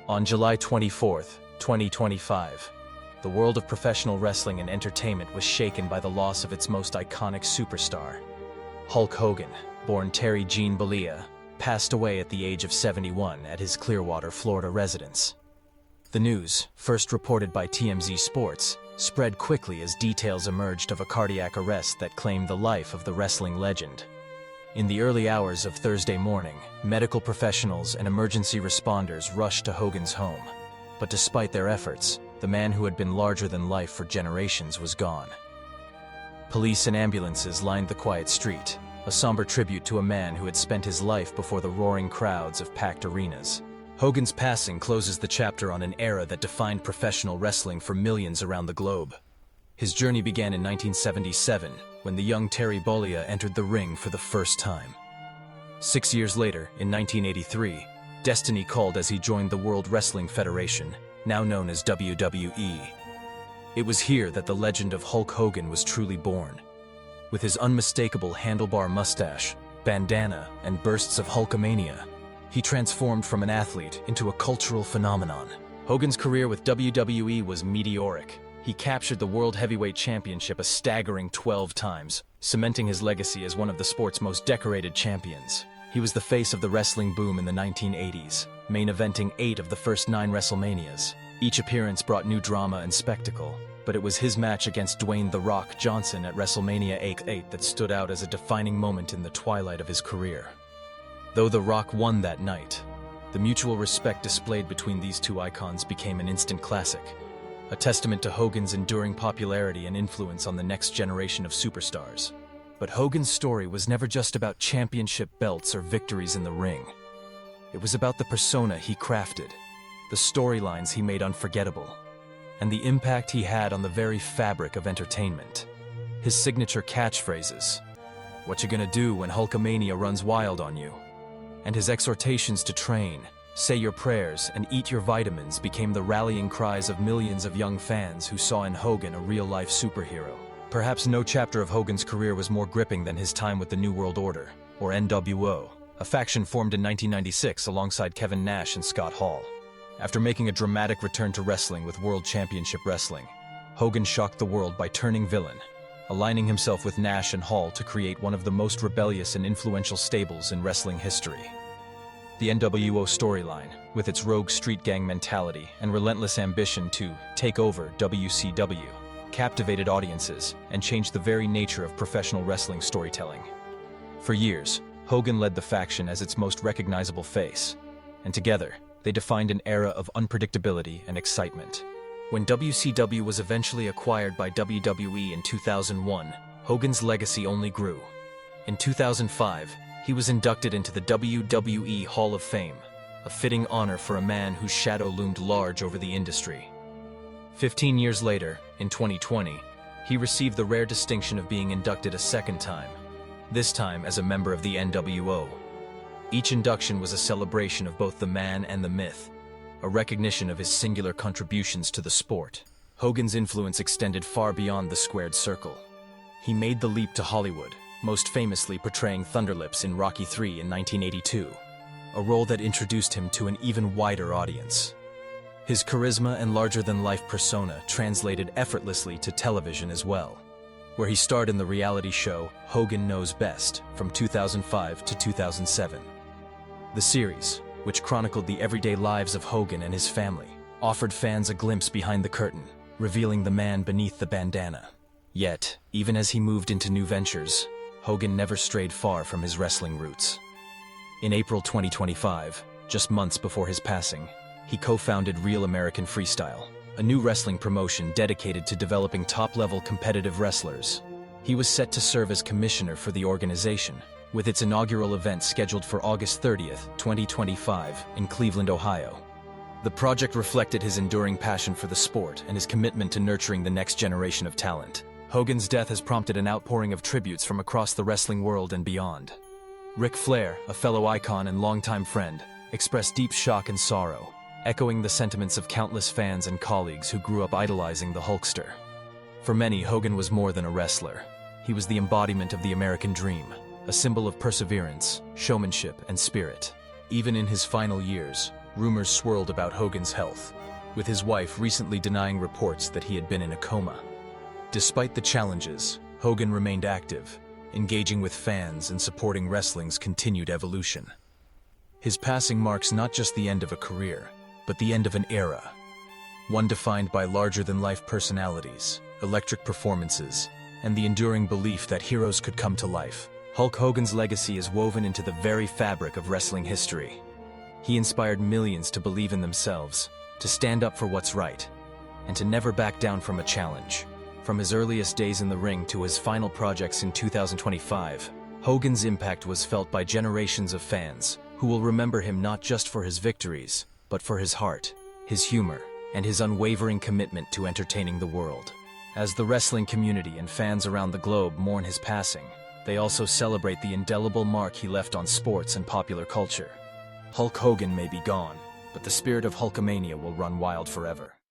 On July 24, 2025, the world of professional wrestling and entertainment was shaken by the loss of its most iconic superstar. Hulk Hogan, born Terry Gene Bollea, passed away at the age of 71 at his Clearwater, Florida residence. The news, first reported by TMZ Sports, spread quickly as details emerged of a cardiac arrest that claimed the life of the wrestling legend. In the early hours of Thursday morning, medical professionals and emergency responders rushed to Hogan's home. But despite their efforts, the man who had been larger than life for generations was gone. Police and ambulances lined the quiet street, a somber tribute to a man who had spent his life before the roaring crowds of packed arenas. Hogan's passing closes the chapter on an era that defined professional wrestling for millions around the globe. His journey began in 1977, when the young Terry Bollea entered the ring for the first time. 6 years later, in 1983, destiny called as he joined the World Wrestling Federation, now known as WWE. It was here that the legend of Hulk Hogan was truly born. With his unmistakable handlebar mustache, bandana, and bursts of Hulkamania, he transformed from an athlete into a cultural phenomenon. Hogan's career with WWE was meteoric. He captured the World Heavyweight Championship a staggering 12 times, cementing his legacy as one of the sport's most decorated champions. He was the face of the wrestling boom in the 1980s, main eventing 8 of the first 9 WrestleManias. Each appearance brought new drama and spectacle, but it was his match against Dwayne "The Rock" Johnson at WrestleMania X8 that stood out as a defining moment in the twilight of his career. Though The Rock won that night, the mutual respect displayed between these two icons became an instant classic, a testament to Hogan's enduring popularity and influence on the next generation of superstars. But Hogan's story was never just about championship belts or victories in the ring. It was about the persona he crafted, the storylines he made unforgettable, and the impact he had on the very fabric of entertainment. His signature catchphrases, "What you gonna do when Hulkamania runs wild on you?" and his exhortations to train, say your prayers, and eat your vitamins became the rallying cries of millions of young fans who saw in Hogan a real-life superhero. Perhaps no chapter of Hogan's career was more gripping than his time with the New World Order, or NWO, a faction formed in 1996 alongside Kevin Nash and Scott Hall. After making a dramatic return to wrestling with World Championship Wrestling, Hogan shocked the world by turning villain, aligning himself with Nash and Hall to create one of the most rebellious and influential stables in wrestling history. The NWO storyline, with its rogue street gang mentality and relentless ambition to take over WCW, captivated audiences and changed the very nature of professional wrestling storytelling. For years, Hogan led the faction as its most recognizable face, and together, they defined an era of unpredictability and excitement. When WCW was eventually acquired by WWE in 2001, Hogan's legacy only grew. In 2005, he was inducted into the WWE Hall of Fame, a fitting honor for a man whose shadow loomed large over the industry. 15 years later, in 2020, he received the rare distinction of being inducted a second time, this time as a member of the NWO. Each induction was a celebration of both the man and the myth, a recognition of his singular contributions to the sport. Hogan's influence extended far beyond the squared circle. He made the leap to Hollywood, most famously portraying Thunderlips in Rocky III in 1982, a role that introduced him to an even wider audience. His charisma and larger-than-life persona translated effortlessly to television as well, where he starred in the reality show Hogan Knows Best from 2005 to 2007. The series, which chronicled the everyday lives of Hogan and his family, offered fans a glimpse behind the curtain, revealing the man beneath the bandana. Yet, even as he moved into new ventures, Hogan never strayed far from his wrestling roots. In April 2025, just months before his passing, he co-founded Real American Freestyle, a new wrestling promotion dedicated to developing top-level competitive wrestlers. He was set to serve as commissioner for the organization, with its inaugural event scheduled for August 30th, 2025, in Cleveland, Ohio. The project reflected his enduring passion for the sport and his commitment to nurturing the next generation of talent. Hogan's death has prompted an outpouring of tributes from across the wrestling world and beyond. Ric Flair, a fellow icon and longtime friend, expressed deep shock and sorrow, echoing the sentiments of countless fans and colleagues who grew up idolizing the Hulkster. For many, Hogan was more than a wrestler. He was the embodiment of the American dream, a symbol of perseverance, showmanship, and spirit. Even in his final years, rumors swirled about Hogan's health, with his wife recently denying reports that he had been in a coma. Despite the challenges, Hogan remained active, engaging with fans and supporting wrestling's continued evolution. His passing marks not just the end of a career, but the end of an era, one defined by larger-than-life personalities, electric performances, and the enduring belief that heroes could come to life. Hulk Hogan's legacy is woven into the very fabric of wrestling history. He inspired millions to believe in themselves, to stand up for what's right, and to never back down from a challenge. From his earliest days in the ring to his final projects in 2025, Hogan's impact was felt by generations of fans who will remember him not just for his victories, but for his heart, his humor, and his unwavering commitment to entertaining the world. As the wrestling community and fans around the globe mourn his passing, they also celebrate the indelible mark he left on sports and popular culture. Hulk Hogan may be gone, but the spirit of Hulkamania will run wild forever.